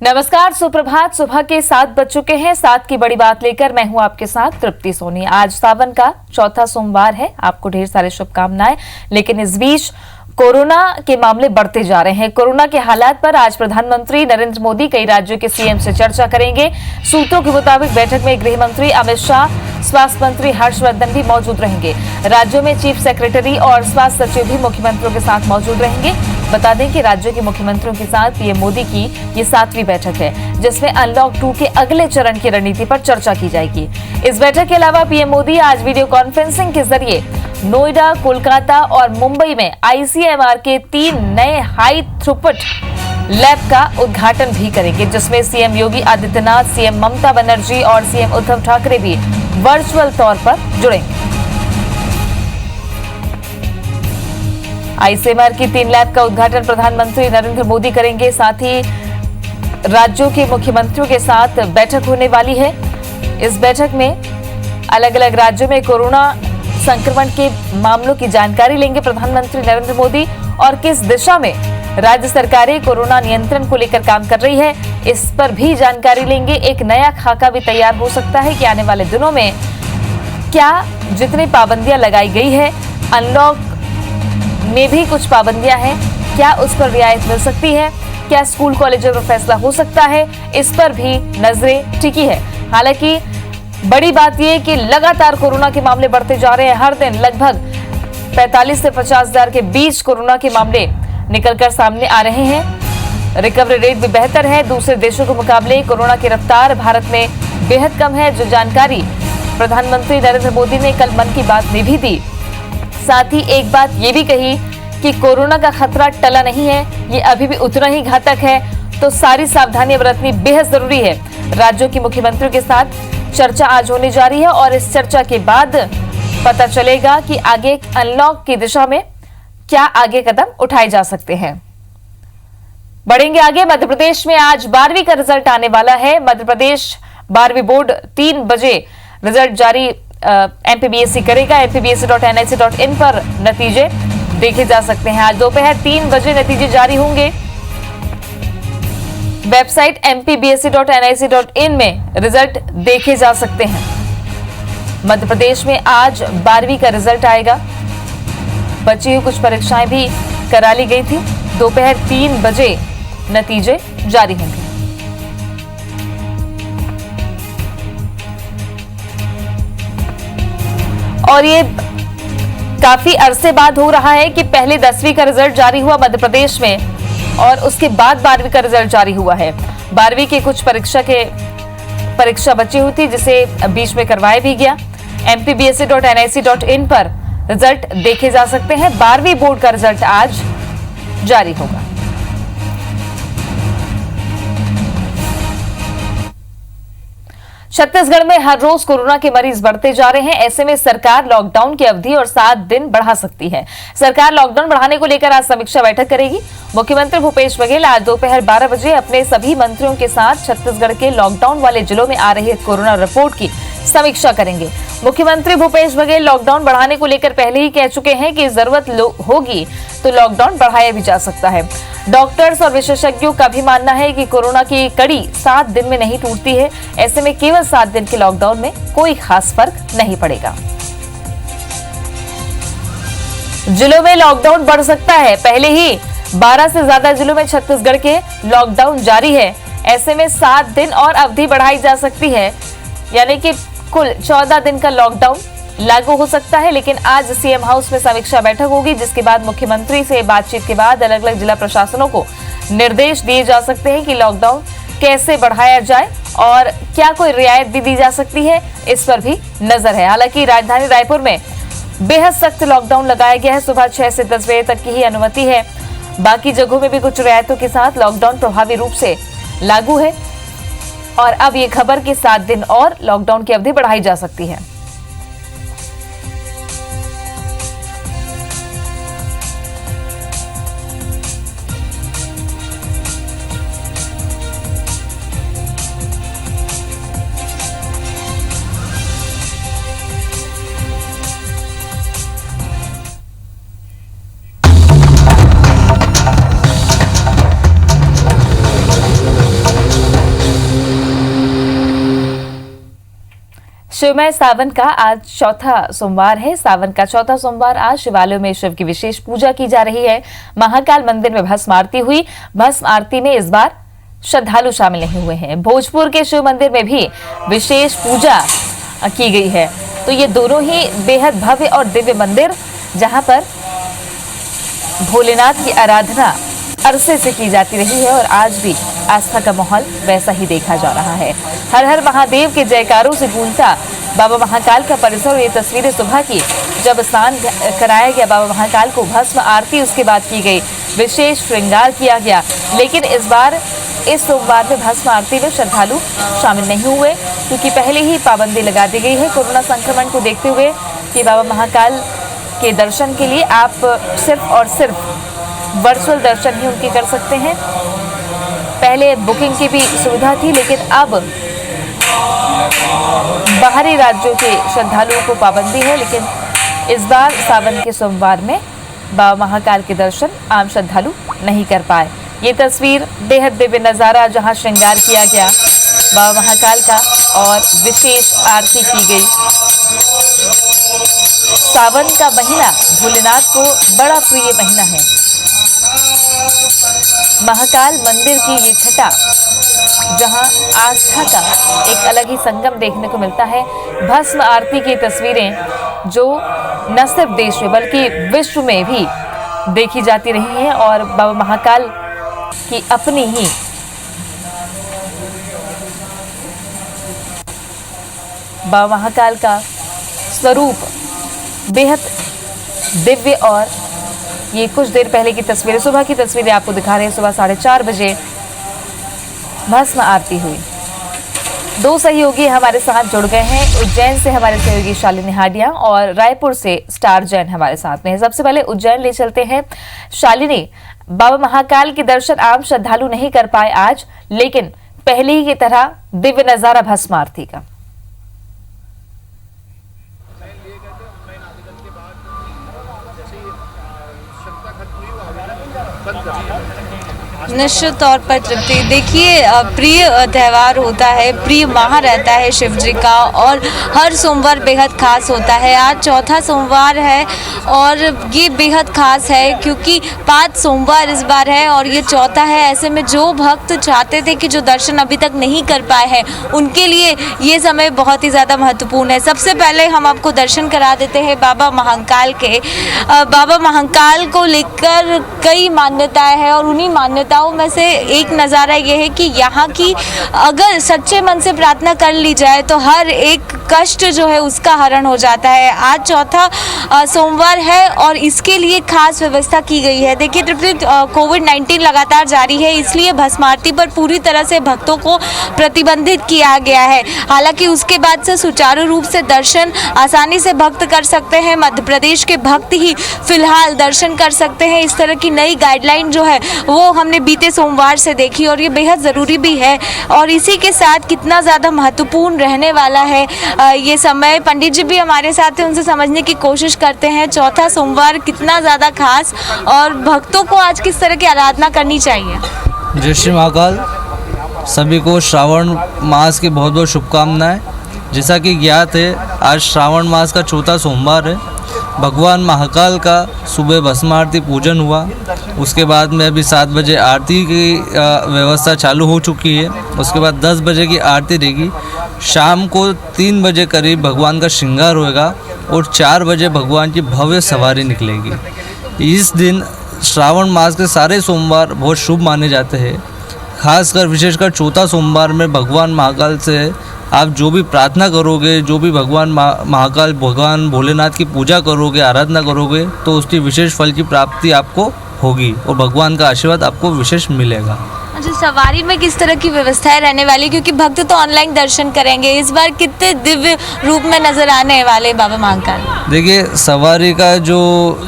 नमस्कार, सुप्रभात। सुबह के 7 बज चुके हैं। 7 की बड़ी बात लेकर मैं हूं आपके साथ तृप्ति सोनी। आज सावन का चौथा सोमवार है। आपको ढेर सारी शुभकामनाएं। लेकिन इस बीच कोरोना के मामले बढ़ते जा रहे हैं। कोरोना के हालात पर आज प्रधानमंत्री नरेंद्र मोदी कई राज्यों के सीएम से चर्चा करेंगे। सूत्रों के मुताबिक बैठक में गृह मंत्री अमित शाह, स्वास्थ्य मंत्री हर्षवर्धन भी मौजूद रहेंगे। राज्यों में चीफ सेक्रेटरी और स्वास्थ्य सचिव भी मुख्यमंत्रियों के साथ मौजूद रहेंगे। बता दें कि राज्यों के मुख्यमंत्रियों के साथ पीएम मोदी की ये 7वीं बैठक है, जिसमें अनलॉक 2 के अगले चरण की रणनीति पर चर्चा की जाएगी। इस बैठक के अलावा पीएम मोदी आज वीडियो कॉन्फ्रेंसिंग के जरिए नोएडा, कोलकाता और मुंबई में आईसीएमआर के 3 नए हाई थ्रूपुट लैब का उद्घाटन भी करेंगे, जिसमें सीएम योगी आदित्यनाथ, सीएम ममता बनर्जी और सीएम उद्धव ठाकरे भी वर्चुअल तौर पर जुड़ेंगे। आईसीएमआर की 3 लैब का उद्घाटन प्रधानमंत्री नरेंद्र मोदी करेंगे। साथ ही राज्यों के मुख्यमंत्रियों के साथ बैठक होने वाली है। इस बैठक में अलग अलग राज्यों में कोरोना संक्रमण के मामलों की जानकारी लेंगे प्रधानमंत्री नरेंद्र मोदी, और किस दिशा में राज्य सरकारें कोरोना नियंत्रण को लेकर काम कर रही है, इस पर भी जानकारी लेंगे। एक नया खाका भी तैयार हो सकता है कि आने वाले दिनों में क्या जितनी पाबंदियां लगाई गई है, अनलॉक में भी कुछ पाबंदियां हैं, क्या उस पर रियायत मिल सकती है, क्या स्कूल कॉलेजों में फैसला हो सकता है, इस पर भी नजरें टिकी है। हालांकि बड़ी बात यह कि लगातार कोरोना के मामले बढ़ते जा रहे हैं। हर दिन लगभग 45 से 50 हजार के बीच कोरोना के मामले निकलकर सामने आ रहे हैं। रिकवरी रेट भी बेहतर है। दूसरे देशों के मुकाबले कोरोना की रफ्तार भारत में बेहद कम है, जो जानकारी प्रधानमंत्री नरेंद्र मोदी ने कल मन की बात में भी दी। साथ ही एक बात ये भी कही कि कोरोना का खतरा टला नहीं है, ये अभी भी उतना ही घातक है, तो सारी सावधानियां बरतनी बेहद जरूरी है। राज्यों के मुख्यमंत्रियों के साथ चर्चा आज होने जा रही है और इस चर्चा के बाद पता चलेगा कि आगे अनलॉक की दिशा में क्या आगे कदम उठाए जा सकते हैं। बढ़ेंगे आगे। मध्य प्रदेश में आज 12वीं का रिजल्ट आने वाला है। मध्य प्रदेश 12वीं बोर्ड 3 बजे रिजल्ट जारी एमपीबीएससी करेगा। mpbsc.nic.in पर नतीजे देखे जा सकते हैं। आज दोपहर 3 बजे नतीजे जारी होंगे। वेबसाइट mpbsc.nic.in में रिजल्ट देखे जा सकते हैं। मध्य प्रदेश में आज 12वीं का रिजल्ट आएगा। बची हुई कुछ परीक्षाएं भी करा ली गई थी। दोपहर 3 बजे नतीजे जारी होंगे। और ये काफी अरसे बाद हो रहा है कि पहले 10वीं का रिजल्ट जारी हुआ मध्य प्रदेश में और उसके बाद 12वीं का रिजल्ट जारी हुआ है। 12वीं की कुछ परीक्षा बची हुई थी, जिसे बीच में करवाया भी गया। mpbsc.nic.in पर रिजल्ट देखे जा सकते हैं। 12वीं बोर्ड का रिजल्ट आज जारी होगा। छत्तीसगढ़ में हर रोज कोरोना के मरीज बढ़ते जा रहे हैं। ऐसे में सरकार लॉकडाउन की अवधि और 7 दिन बढ़ा सकती है। सरकार लॉकडाउन बढ़ाने को लेकर आज समीक्षा बैठक करेगी। मुख्यमंत्री भूपेश बघेल आज दोपहर 12 बजे अपने सभी मंत्रियों के साथ छत्तीसगढ़ के लॉकडाउन वाले जिलों में आ रही कोरोना रिपोर्ट की समीक्षा करेंगे। मुख्यमंत्री भूपेश बघेल लॉकडाउन बढ़ाने को लेकर पहले ही कह चुके हैं कि जरूरत होगी तो लॉकडाउन बढ़ाया भी जा सकता है। डॉक्टर्स और विशेषज्ञों का भी मानना है कि कोरोना की कड़ी 7 दिन में नहीं टूटती है। ऐसे में केवल 7 दिन के लॉकडाउन में कोई खास फर्क नहीं पड़ेगा। जिलों में लॉकडाउन बढ़ सकता है। पहले ही 12 से ज्यादा जिलों में छत्तीसगढ़ के लॉकडाउन जारी है। ऐसे में 7 दिन और अवधि बढ़ाई जा सकती है, यानी कि कुल 14 दिन का लॉकडाउन लागू हो सकता है। लेकिन आज सीएम हाउस में समीक्षा बैठक होगी, जिसके बाद मुख्यमंत्री से बातचीत के बाद अलग अलग जिला प्रशासनों को निर्देश दिए जा सकते हैं कि लॉकडाउन कैसे बढ़ाया जाए और क्या कोई रियायत भी दी जा सकती है, इस पर भी नजर है। हालांकि राजधानी रायपुर में बेहद सख्त लॉकडाउन लगाया गया है। सुबह 6 से 10 बजे तक की ही अनुमति है। बाकी जगहों में भी कुछ रियायतों के साथ लॉकडाउन प्रभावी रूप से लागू है और अब ये खबर कि 7 दिन और लॉकडाउन की अवधि बढ़ाई जा सकती है। शिवमय सावन का आज चौथा सोमवार है। सावन का चौथा सोमवार आज शिवालयों में शिव की विशेष पूजा की जा रही है। महाकाल मंदिर में भस्म आरती हुई। भस्म आरती में इस बार श्रद्धालु शामिल नहीं हुए हैं। भोजपुर के शिव मंदिर में भी विशेष पूजा की गई है। तो ये दोनों ही बेहद भव्य और दिव्य मंदिर, जहां पर भोलेनाथ की आराधना अरसे से की जाती रही है और आज भी आस्था का माहौल वैसा ही देखा जा रहा है। हर हर महादेव के जयकारों से गूंजता बाबा महाकाल का परिसर। ये तस्वीरें सुबह की, जब स्नान कराया गया बाबा महाकाल को, भस्म आरती उसके बाद की गई, विशेष श्रृंगार किया गया। लेकिन इस बार इस सोमवार में भस्म आरती में श्रद्धालु शामिल नहीं हुए, क्योंकि पहले ही पाबंदी लगा दी गई है कोरोना संक्रमण को देखते हुए कि बाबा महाकाल के दर्शन के लिए आप सिर्फ और सिर्फ वर्चुअल दर्शन ही उनके कर सकते हैं। पहले बुकिंग की भी सुविधा थी, लेकिन अब बाहरी राज्यों के श्रद्धालुओं को पाबंदी है। लेकिन इस बार सावन के सोमवार में बाबा महाकाल के दर्शन आम श्रद्धालु नहीं कर पाए। ये तस्वीर बेहद दिव्य नज़ारा, जहां श्रृंगार किया गया बाबा महाकाल का और विशेष आरती की गई। सावन का महीना भोलेनाथ को बड़ा प्रिय महीना है। महाकाल मंदिर की ये छटा, जहां आस्था का एक अलग ही संगम देखने को मिलता है। भस्म आरती की तस्वीरें जो न सिर्फ देश में बल्कि विश्व में भी देखी जाती रही हैं और बाबा महाकाल की अपनी ही बाबा महाकाल का स्वरूप बेहद दिव्य। और ये कुछ देर पहले की तस्वीरें, सुबह की तस्वीरें आपको दिखा रहे हैं। सुबह 4:30 बजे भस्म आरती हुई। दो सहयोगी हमारे साथ जुड़ गए हैं। उज्जैन से हमारे सहयोगी शालिनी हाडिया और रायपुर से स्टार जैन हमारे साथ में है। सबसे पहले उज्जैन ले चलते हैं। शालिनी, बाबा महाकाल के दर्शन आम श्रद्धालु नहीं कर पाए आज, लेकिन पहले ही की तरह दिव्य नजारा भस्म आरती का। निश्चित तौर पर तृप्ति, देखिए प्रिय त्यौहार होता है, प्रिय माह रहता है शिव जी का और हर सोमवार बेहद खास होता है। आज चौथा सोमवार है और ये बेहद खास है क्योंकि 5 सोमवार इस बार है और ये चौथा है। ऐसे में जो भक्त चाहते थे कि जो दर्शन अभी तक नहीं कर पाए हैं, उनके लिए ये समय बहुत ही ज़्यादा महत्वपूर्ण है। सबसे पहले हम आपको दर्शन करा देते हैं बाबा महाकाल के। बाबा महाकाल को लेकर कई मान्यताएँ हैं और उन्हीं मान्यताओं में से एक नज़ारा ये है कि यहाँ की अगर सच्चे मन से प्रार्थना कर ली जाए तो हर एक कष्ट जो है उसका हरण हो जाता है। आज चौथा सोमवार है और इसके लिए खास व्यवस्था की गई है। देखिए तृप्ति, कोविड-19 लगातार जारी है, इसलिए भस्म आरती पर पूरी तरह से भक्तों को प्रतिबंधित किया गया है। हालांकि उसके बाद से सुचारू रूप से दर्शन आसानी से भक्त कर सकते हैं। मध्य प्रदेश के भक्त ही फिलहाल दर्शन कर सकते हैं। इस तरह की नई गाइडलाइन जो है वो हमने बीते सोमवार से देखी और ये बेहद ज़रूरी भी है। और इसी के साथ कितना ज़्यादा महत्वपूर्ण रहने वाला है ये समय, पंडित जी भी हमारे साथ हैं, उनसे समझने की कोशिश करते हैं। चौथा सोमवार कितना ज़्यादा खास और भक्तों को आज किस तरह की आराधना करनी चाहिए। जय श्री महाकाल। सभी को श्रावण मास की बहुत बहुत शुभकामनाएं। जैसा कि ज्ञात है, आज श्रावण मास का चौथा सोमवार है। भगवान महाकाल का सुबह भस्म आरती पूजन हुआ, उसके बाद में अभी 7 बजे आरती की व्यवस्था चालू हो चुकी है। उसके बाद 10 बजे की आरती रहेगी। शाम को 3 बजे करीब भगवान का श्रृंगार होएगा और 4 बजे भगवान की भव्य सवारी निकलेगी। इस दिन श्रावण मास के सारे सोमवार बहुत शुभ माने जाते हैं। खासकर विशेषकर चौथा सोमवार में भगवान महाकाल से आप जो भी प्रार्थना करोगे, जो भी भगवान महाकाल भगवान भोलेनाथ की पूजा करोगे, आराधना करोगे, तो उसकी विशेष फल की प्राप्ति आपको होगी और भगवान का आशीर्वाद आपको विशेष मिलेगा। अच्छा, सवारी में किस तरह की व्यवस्थाएं रहने वाली, क्योंकि भक्त तो ऑनलाइन दर्शन करेंगे, इस बार कितने दिव्य रूप में नजर आने वाले बाबा महाकाल? देखिए, सवारी का जो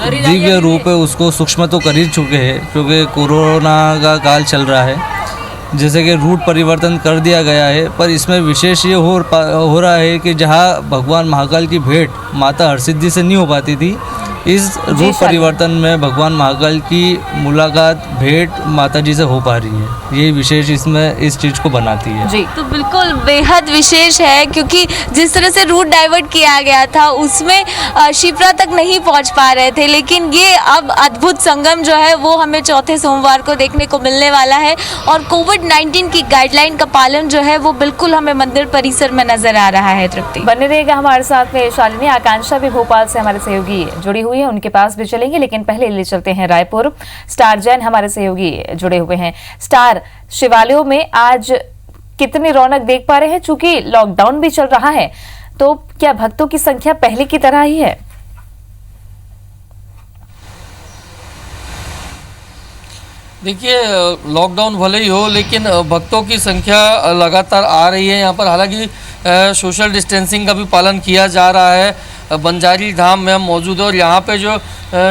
दिव्य रूप है उसको सूक्ष्म तो कर ही चुके हैं, क्योंकि कोरोना का काल चल रहा है। जैसे कि रूट परिवर्तन कर दिया गया है, पर इसमें विशेष ये हो रहा है कि जहाँ भगवान महाकाल की भेंट माता हरसिद्धि से नहीं हो पाती थी, इस रूप परिवर्तन में भगवान महाकाल की मुलाकात भेंट माता जी से हो पा रही है। ये विशेष इसमें इस चीज़ को बनाती है जी। तो बिल्कुल बेहद विशेष है, क्योंकि जिस तरह से रूट डाइवर्ट किया गया था उसमें शिप्रा तक नहीं पहुंच पा रहे थे, लेकिन ये अब अद्भुत संगम जो है वो हमें चौथे सोमवार को देखने को मिलने वाला है। और कोविड-19 की गाइडलाइन का पालन जो है वो बिल्कुल हमें मंदिर परिसर में नजर आ रहा है। तृप्ति बने रहेगा हमारे साथ में शालिनी। आकांक्षा भी भोपाल से हमारे सहयोगी जुड़ी हुई है, उनके पास भी चलेंगे, लेकिन पहले ले चलते हैं रायपुर। स्टार जैन हमारे सहयोगी जुड़े हुए हैं। स्टार, शिवालयों में आज कितनी रौनक देख पा रहे हैं? चूंकि लॉकडाउन भी चल रहा है, तो क्या भक्तों की संख्या पहले की तरह ही है? देखिए, लॉकडाउन भले ही हो, लेकिन भक्तों की संख्या लगातार आ रही है यहाँ पर। हालांकि सोशल डिस्टेंसिंग का भी पालन किया जा रहा है। बंजारी धाम में हम मौजूद हैं और यहाँ पे जो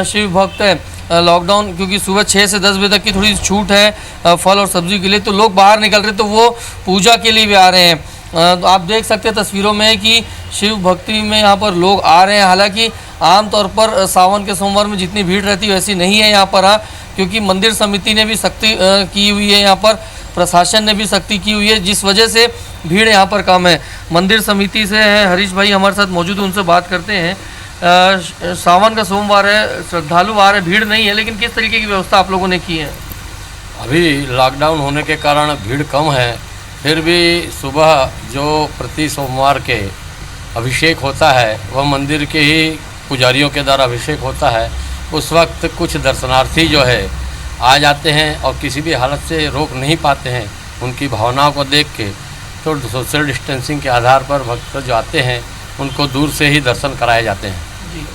शिव भक्त हैं, लॉकडाउन क्योंकि सुबह 6 से 10 बजे तक की थोड़ी छूट है फल और सब्जी के लिए, तो लोग बाहर निकल रहे, तो वो पूजा के लिए भी आ रहे हैं। तो आप देख सकते हैं तस्वीरों में कि शिव भक्ति में यहाँ पर लोग आ रहे हैं। हालांकि आमतौर पर सावन के सोमवार में जितनी भीड़ रहती है वैसी नहीं है यहाँ पर, हाँ, क्योंकि मंदिर समिति ने भी सख्ती की हुई है, यहाँ पर प्रशासन ने भी सख्ती की हुई है, जिस वजह से भीड़ यहाँ पर कम है। मंदिर समिति से हैं हरीश भाई हमारे साथ मौजूद, उनसे बात करते हैं। सावन का सोमवार है, श्रद्धालु आ रहे, भीड़ नहीं है, लेकिन किस तरीके की व्यवस्था आप लोगों ने की है? अभी लॉकडाउन होने के कारण भीड़ कम है, फिर भी सुबह जो प्रति सोमवार के अभिषेक होता है वह मंदिर के ही पुजारियों के द्वारा अभिषेक होता है। उस वक्त कुछ दर्शनार्थी जो है आ जाते हैं और किसी भी हालत से रोक नहीं पाते हैं। उनकी भावनाओं को देख के तो सोशल डिस्टेंसिंग के आधार पर भक्त जो आते हैं उनको दूर से ही दर्शन कराए जाते हैं। जी,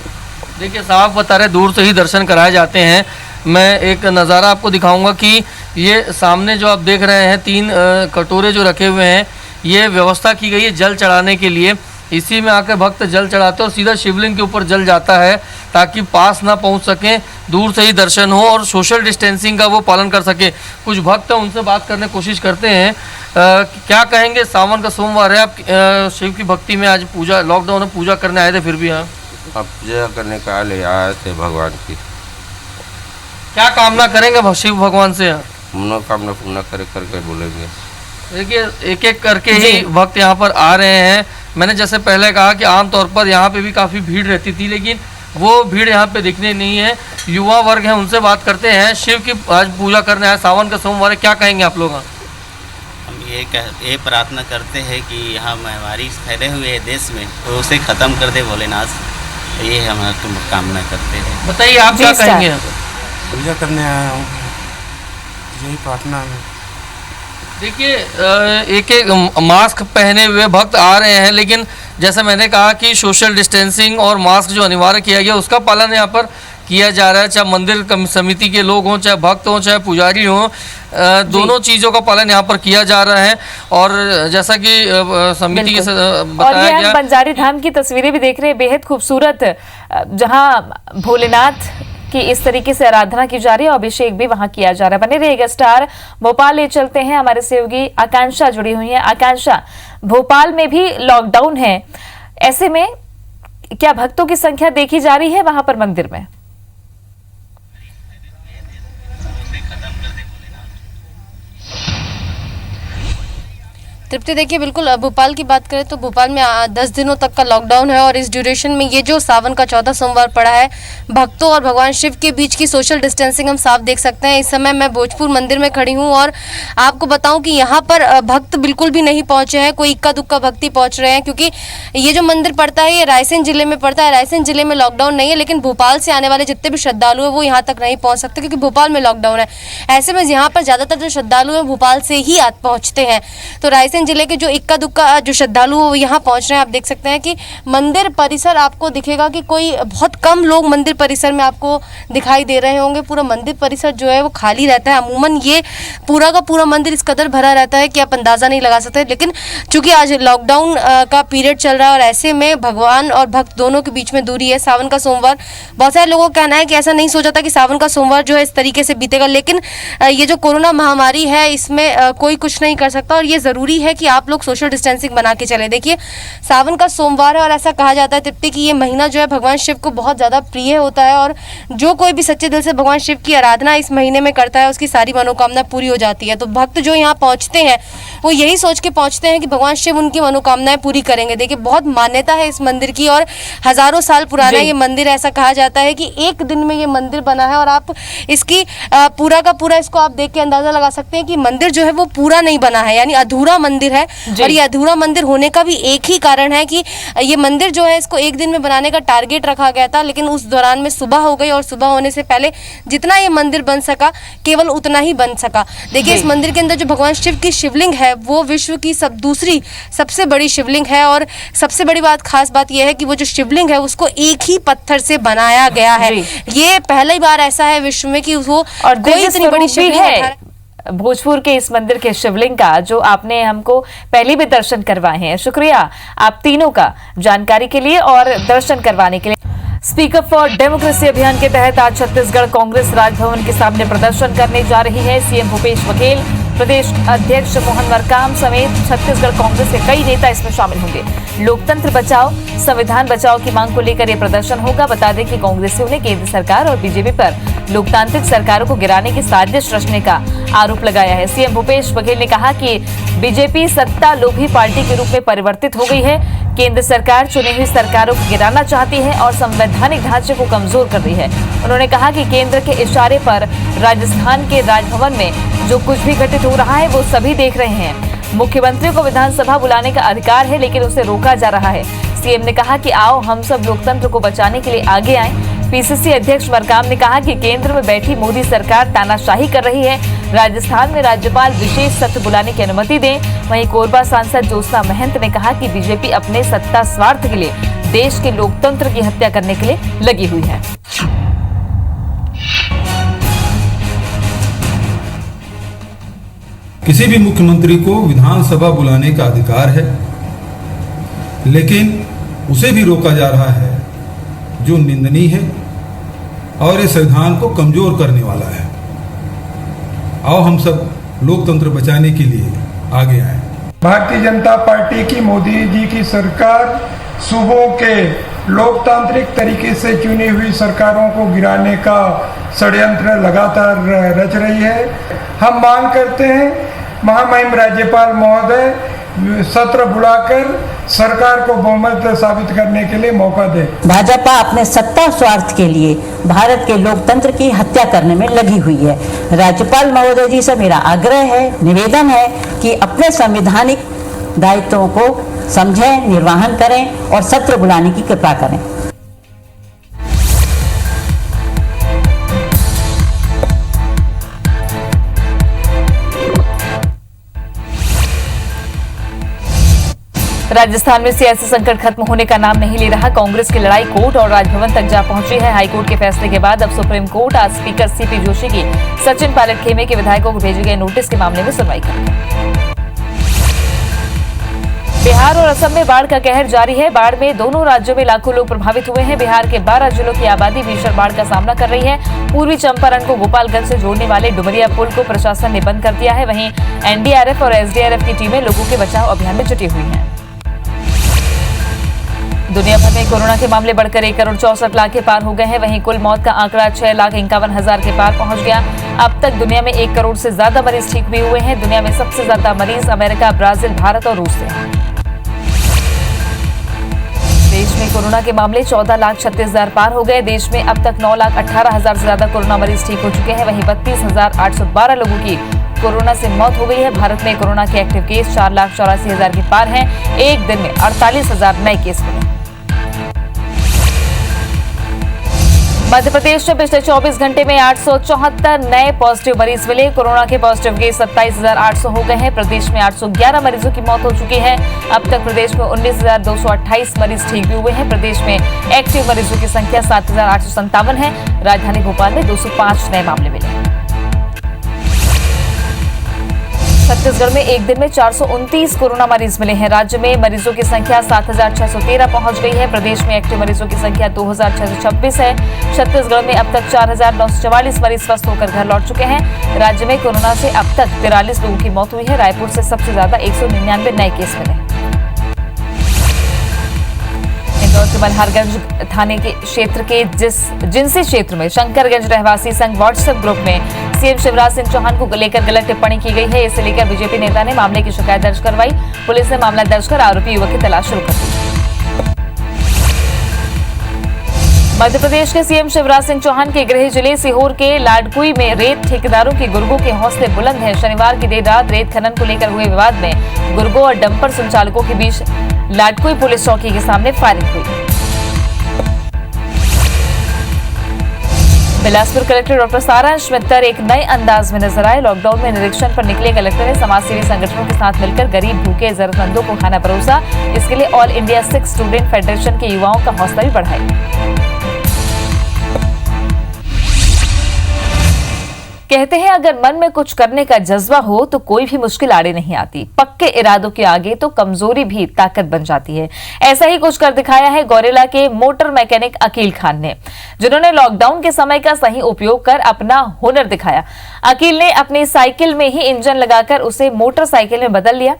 देखिए साहब बता रहे दूर से ही दर्शन कराए जाते हैं। मैं एक नज़ारा आपको दिखाऊंगा कि ये सामने जो आप देख रहे हैं 3 कटोरे जो रखे हुए हैं, ये व्यवस्था की गई है जल चढ़ाने के लिए। इसी में आकर भक्त जल चढ़ाते हैं और सीधा शिवलिंग के ऊपर जल जाता है ताकि पास ना पहुंच सकें, दूर से ही दर्शन हो और सोशल डिस्टेंसिंग का वो पालन कर सके। कुछ भक्त हैं, उनसे बात करने की कोशिश करते हैं। क्या कहेंगे? सावन का सोमवार है, आप शिव की भक्ति में आज पूजा, लॉकडाउन में पूजा करने आए थे, फिर भी यहाँ अब पूजा करने का लिए आए थे भगवान की। क्या कामना करेंगे शिव भगवान से? मनोकामना पूर्ण करके बोलेंगे। देखिए एक एक करके ही भक्त यहाँ पर आ रहे हैं। मैंने जैसे पहले कहा कि आमतौर पर यहाँ पे भी काफ़ी भीड़ रहती थी, लेकिन वो भीड़ यहाँ पे दिखने नहीं है। युवा वर्ग है, उनसे बात करते हैं। शिव की आज पूजा करने आए, सावन का सोमवार है, क्या कहेंगे आप लोग? हम ये प्रार्थना करते हैं कि यहाँ महामारी फैले हुए है देश में, तो उसे ख़त्म कर दे भोलेनाथ, ये हम कामना करते हैं। बताइए आप क्या कहेंगे? पूजा करने आया हूँ, यही प्रार्थना है। देखिए एक एक मास्क पहने हुए भक्त आ रहे हैं, लेकिन जैसे मैंने कहा कि सोशल डिस्टेंसिंग और मास्क जो अनिवार्य किया गया उसका पालन यहाँ पर किया जा रहा है। चाहे मंदिर समिति के लोग हों, चाहे भक्त हों, चाहे पुजारी हों, दोनों चीज़ों का पालन यहाँ पर किया जा रहा है। और जैसा कि समिति से बताया गया, बंजारी धाम की तस्वीरें भी देख रहे हैं, बेहद खूबसूरत, जहाँ भोलेनाथ कि इस तरीके से आराधना की जा रही है, अभिषेक भी वहां किया जा रहा है। बने रहिएगा स्टार। भोपाल ले चलते हैं, हमारे सहयोगी आकांक्षा जुड़ी हुई है। आकांक्षा, भोपाल में भी लॉकडाउन है, ऐसे में क्या भक्तों की संख्या देखी जा रही है वहां पर मंदिर में? तृप्ति, देखिए बिल्कुल भोपाल की बात करें तो भोपाल में 10 दिनों तक का लॉकडाउन है और इस ड्यूरेशन में ये जो सावन का चौथा सोमवार पड़ा है, भक्तों और भगवान शिव के बीच की सोशल डिस्टेंसिंग हम साफ देख सकते हैं। इस समय मैं भोजपुर मंदिर में खड़ी हूँ और आपको बताऊं कि यहाँ पर भक्त बिल्कुल भी नहीं पहुँचे हैं, कोई इक्का दुक्का भक्ति पहुँच रहे हैं, क्योंकि ये जो मंदिर पड़ता है ये रायसेन जिले में पड़ता है। रायसेन जिले में लॉकडाउन नहीं है, लेकिन भोपाल से आने वाले जितने भी श्रद्धालु हैं वो यहाँ तक नहीं पहुँच सकते क्योंकि भोपाल में लॉकडाउन है। ऐसे में यहाँ पर ज़्यादातर जो श्रद्धालु हैं भोपाल से ही पहुँचते हैं, तो रायसेन जिले के जो इक्का दुक्का जो श्रद्धालु वो यहाँ पहुँच रहे हैं। आप देख सकते हैं कि मंदिर परिसर आपको दिखेगा कि कोई बहुत कम लोग मंदिर परिसर में आपको दिखाई दे रहे होंगे। पूरा मंदिर परिसर जो है वो खाली रहता है। अमूमन ये पूरा का पूरा मंदिर इस कदर भरा रहता है कि आप अंदाज़ा नहीं लगा सकते, लेकिन चूंकि आज लॉकडाउन का पीरियड चल रहा है और ऐसे में भगवान और भक्त दोनों के बीच में दूरी है। सावन का सोमवार, बहुत सारे लोगों का कहना है कि ऐसा नहीं सोचा था कि सावन का सोमवार जो है इस तरीके से बीतेगा, लेकिन ये जो कोरोना महामारी है इसमें कोई कुछ नहीं कर सकता और ये ज़रूरी है है कि आप लोग सोशल डिस्टेंसिंग बना के चले। देखिए सावन का सोमवार है और ऐसा कहा जाता है तृप्ति कि ये महीना जो है भगवान शिव को बहुत ज़्यादा प्रिय होता है और जो कोई भी सच्चे दिल से भगवान शिव की आराधना इस महीने में करता है उसकी सारी मनोकामना पूरी हो जाती है। तो भक्त जो यहाँ पहुँचते हैं वो यही सोच के पहुँचते हैं कि भगवान शिव उनकी मनोकामनाएं पूरी करेंगे। देखिए बहुत मान्यता है इस मंदिर की और हज़ारों साल पुराना ये मंदिर, ऐसा कहा जाता है कि एक दिन में ये मंदिर बना है और आप इसकी पूरा का पूरा इसको आप देख के अंदाजा लगा सकते हैं कि मंदिर जो है वो पूरा नहीं बना है, यानी अधूरा मंदिर है। और ये अधूरा मंदिर होने का भी एक ही कारण है कि ये मंदिर जो है इसको एक दिन में बनाने का टारगेट रखा गया था, लेकिन उस दौरान में सुबह हो गई और सुबह होने से पहले जितना ये मंदिर बन सका केवल उतना ही बन सका। देखिए इस मंदिर के अंदर जो भगवान शिव की शिवलिंग है वो विश्व की दूसरी सबसे बड़ी शिवलिंग है और सबसे बड़ी बात, खास बात यह है कि वो जो शिवलिंग है उसको एक ही पत्थर से बनाया गया है। ये पहली बार ऐसा है विश्व में कि वो और कोई इतनी बड़ी शिवलिंग है भोजपुर के इस मंदिर के शिवलिंग का, जो आपने हमको पहले भी दर्शन करवाए हैं। शुक्रिया आप तीनों का जानकारी के लिए और दर्शन करवाने के लिए। स्पीकअप फॉर डेमोक्रेसी अभियान के तहत आज छत्तीसगढ़ कांग्रेस राजभवन के सामने प्रदर्शन करने जा रही है। सीएम भूपेश बघेल, प्रदेश अध्यक्ष मोहन मरकाम समेत छत्तीसगढ़ कांग्रेस के कई नेता इसमें शामिल होंगे। लोकतंत्र बचाओ, संविधान बचाओ की मांग को लेकर यह प्रदर्शन होगा। बता दें कि कांग्रेसियों ने केंद्र सरकार और बीजेपी पर लोकतांत्रिक सरकारों को गिराने की साजिश रचने का आरोप लगाया है। सीएम भूपेश बघेल ने कहा कि बीजेपी सत्ता लोभी पार्टी के रूप में परिवर्तित हो गई है। केंद्र सरकार चुनी हुई सरकारों को गिराना चाहती है और संवैधानिक ढांचे को कमजोर कर रही है। उन्होंने कहा कि केंद्र के इशारे पर राजस्थान के राजभवन में जो कुछ भी घटित हो रहा है वो सभी देख रहे हैं। मुख्यमंत्री को विधानसभा बुलाने का अधिकार है, लेकिन उसे रोका जा रहा है। सीएम ने कहा कि आओ हम सब लोकतंत्र को बचाने के लिए आगे आएं। पीसीसी अध्यक्ष मरकाम ने कहा कि केंद्र में बैठी मोदी सरकार तानाशाही कर रही है। राजस्थान में राज्यपाल विशेष सत्र बुलाने की अनुमति दें। वहीं कोरबा सांसद ज्योत्सना महंत ने कहा कि बीजेपी अपने सत्ता स्वार्थ के लिए देश के लोकतंत्र की हत्या करने के लिए लगी हुई है। किसी भी मुख्यमंत्री को विधानसभा बुलाने का अधिकार है, लेकिन उसे भी रोका जा रहा है, जो निंदनीय है और ये संविधान को कमजोर करने वाला है। आओ हम सब लोकतंत्र बचाने के लिए आगे आए। भारतीय जनता पार्टी की मोदी जी की सरकार सूबों के लोकतांत्रिक तरीके से चुनी हुई सरकारों को गिराने का षड्यंत्र लगातार रच रही है। हम मांग करते हैं महामहिम राज्यपाल महोदय सत्र बुलाकर सरकार को बहुमत साबित करने के लिए मौका दे। भाजपा अपने सत्ता स्वार्थ के लिए भारत के लोकतंत्र की हत्या करने में लगी हुई है। राज्यपाल महोदय जी से मेरा आग्रह है, निवेदन है कि अपने संवैधानिक दायित्वों को समझें, निर्वहन करें और सत्र बुलाने की कृपा करें। राजस्थान में सियासी संकट खत्म होने का नाम नहीं ले रहा। कांग्रेस की लड़ाई कोर्ट और राजभवन तक जा पहुंची है। हाईकोर्ट के फैसले के बाद अब सुप्रीम कोर्ट आज स्पीकर सीपी जोशी की सचिन पायलट खेमे के विधायकों को भेजे गए नोटिस के मामले में सुनवाई करेगी। बिहार और असम में बाढ़ का कहर जारी है। बाढ़ में दोनों राज्यों में लाखों लोग प्रभावित हुए हैं। बिहार के 12 जिलों की आबादी भीषण बाढ़ का सामना कर रही है। पूर्वी चंपारण को गोपालगंज से जोड़ने वाले डुमरिया पुल को प्रशासन ने बंद कर दिया है। वहीं एनडीआरएफ और एसडीआरएफ की टीमें लोगों के बचाव अभियान में जुटी हुई हैं। दुनिया भर में कोरोना के मामले बढ़कर 1 करोड़ 64 लाख के पार हो गए हैं। वहीं कुल मौत का आंकड़ा 6,51,000 के पार पहुंच गया। अब तक दुनिया में 1 करोड़ से ज्यादा मरीज ठीक भी हुए हैं। दुनिया में सबसे ज्यादा मरीज अमेरिका, ब्राजील, भारत और रूस से हैं। देश में कोरोना के मामले 14,36,000 पार हो गए। देश में अब तक 9,18,000 से ज्यादा कोरोना मरीज ठीक हो चुके हैं। वहीं 32,812 लोगों की कोरोना से मौत हो गई है। भारत में कोरोना के एक्टिव केस 4,84,000 के पार हैं। एक दिन में 48,000 नए केस मिले। मध्य प्रदेश में पिछले 24 घंटे में 874 नए पॉजिटिव मरीज मिले। कोरोना के पॉजिटिव केस 27,800 हो गए हैं। प्रदेश में 811 मरीजों की मौत हो चुकी है। अब तक प्रदेश में 19,228 मरीज ठीक भी हुए हैं। प्रदेश में एक्टिव मरीजों की संख्या 7,857 है। राजधानी भोपाल में 205 नए मामले मिले। छत्तीसगढ़ में एक दिन में 429 कोरोना मरीज मिले हैं। राज्य में मरीजों की संख्या 7,613 पहुंच गई है। प्रदेश में एक्टिव मरीजों की संख्या 2,626 है। छत्तीसगढ़ में अब तक 4,944 मरीज स्वस्थ होकर घर लौट चुके हैं। राज्य में कोरोना से अब तक 43 लोगों की मौत हुई है। रायपुर से सबसे ज्यादा 199 नए केस मिले हैं। इंदौर के मल्हारगंज थाने के क्षेत्र के जिनसी क्षेत्र में शंकरगंज रहवासी संघ व्हाट्सएप ग्रुप में सीएम शिवराज सिंह चौहान को लेकर गलत टिप्पणी की गई है। इसे लेकर बीजेपी नेता ने मामले की शिकायत दर्ज करवाई। पुलिस ने मामला दर्ज कर आरोपी युवक की तलाश शुरू कर दी। मध्य प्रदेश के सीएम शिवराज सिंह चौहान के गृह जिले सीहोर के लाडकुई में रेत ठेकेदारों के गुर्गों के हौसले बुलंद हैं। शनिवार की देर रात रेत खनन को लेकर हुए विवाद में गुर्गों और डंपर संचालकों के बीच लाडकुई पुलिस चौकी के सामने फायरिंग हुई। बिलासपुर कलेक्टर डॉक्टर सारांश मित्तर एक नए अंदाज में नजर आए। लॉकडाउन में निरीक्षण पर निकले कलेक्टर ने समाजसेवी संगठनों के साथ मिलकर गरीब भूखे जरूरतमंदों को खाना परोसा। इसके लिए all India Sikh student federation के युवाओं का हौसला भी बढ़ाया। कहते हैं अगर मन में कुछ करने का जज्बा हो तो कोई भी मुश्किल आड़े नहीं आती। पक्के इरादों के आगे तो कमजोरी भी ताकत बन जाती है। ऐसा ही कुछ कर दिखाया है गौरेला के मोटर मैकेनिक अकील खान ने, जिन्होंने लॉकडाउन के समय का सही उपयोग कर अपना हुनर दिखाया। अकील ने अपनी साइकिल में ही इंजन लगाकर उसे मोटरसाइकिल में बदल लिया।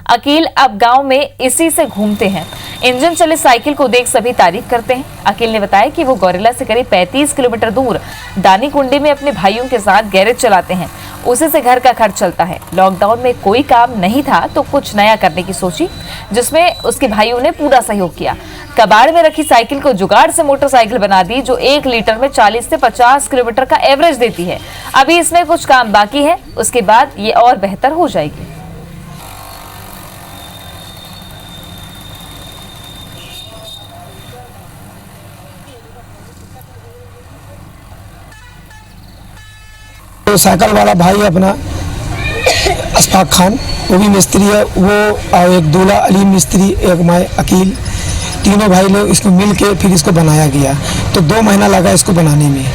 अकील अब गांव में इसी से घूमते हैं। इंजन चले साइकिल को देख सभी तारीफ करते हैं। अकील ने बताया कि वो गौरेला से करीब 35 किलोमीटर दूर दानी कुंडी में अपने भाइयों के साथ गैरेज चलाते हैं। उसी से घर का खर्च चलता है। लॉकडाउन में कोई काम नहीं था तो कुछ नया करने की सोची, जिसमें उसके भाइयों ने पूरा सहयोग किया। कबाड़ में रखी साइकिल को जुगाड़ से मोटरसाइकिल बना दी, जो 1 लीटर में 40 से 50 किलोमीटर का एवरेज देती है। अभी इसमें कुछ काम बाकी है, उसके बाद ये और बेहतर हो जाएगी। तो साइकिल वाला भाई अपना अशफाक खान, वो भी मिस्त्री है, वो और एक दूल्हा अलीम मिस्त्री, एक मैं अकील, तीनों भाई लोग इसको मिल के फिर इसको बनाया गया। तो 2 महीना लगा इसको बनाने में।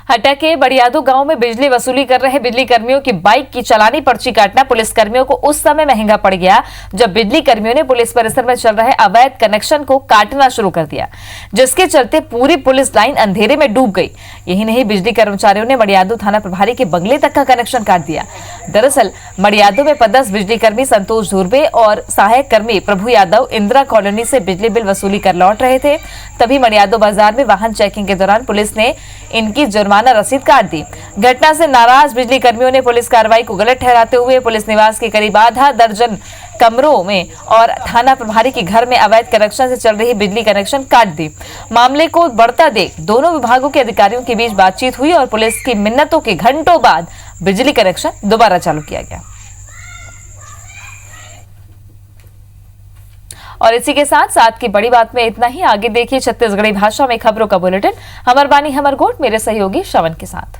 हटा के बड़ियादू गांव में बिजली वसूली कर रहे बिजली कर्मियों की बाइक की चालानी पर्ची काटना पुलिस कर्मियों को उस समय महंगा पड़ गया जब बिजली कर्मियों ने पुलिस परिसर में चल रहे अवैध कनेक्शन को काटना शुरू कर दिया, जिसके चलते पूरी पुलिस लाइन अंधेरे में डूब गई। यही नहीं, बिजली कर्मचारियों ने मड़ियादू थाना प्रभारी के बंगले तक का कनेक्शन काट दिया। दरअसल मड़ियादू में पदस्थ बिजली कर्मी संतोष धुर्वे और सहायक कर्मी प्रभु यादव इंदिरा कॉलोनी से बिजली बिल वसूली कर लौट रहे थे। तभी मड़ियादू बाजार में वाहन चेकिंग के दौरान पुलिस ने इनकी जुर्माना रसीद काट दी। घटना से नाराज बिजली कर्मियों ने पुलिस कार्रवाई को गलत ठहराते हुए पुलिस निवास के करीब आधा दर्जन कमरों में और थाना प्रभारी के घर में अवैध कनेक्शन से चल रही बिजली कनेक्शन काट दी। मामले को बढ़ता देख दोनों विभागों के अधिकारियों के बीच बातचीत हुई और पुलिस की मिन्नतों के घंटों बाद बिजली कनेक्शन दोबारा चालू किया गया। और इसी के साथ की बड़ी बात में इतना ही। आगे देखिए छत्तीसगढ़ी भाषा में खबरों का बुलेटिन हमर बानी हमर गोट मेरे सहयोगी श्रवण के साथ।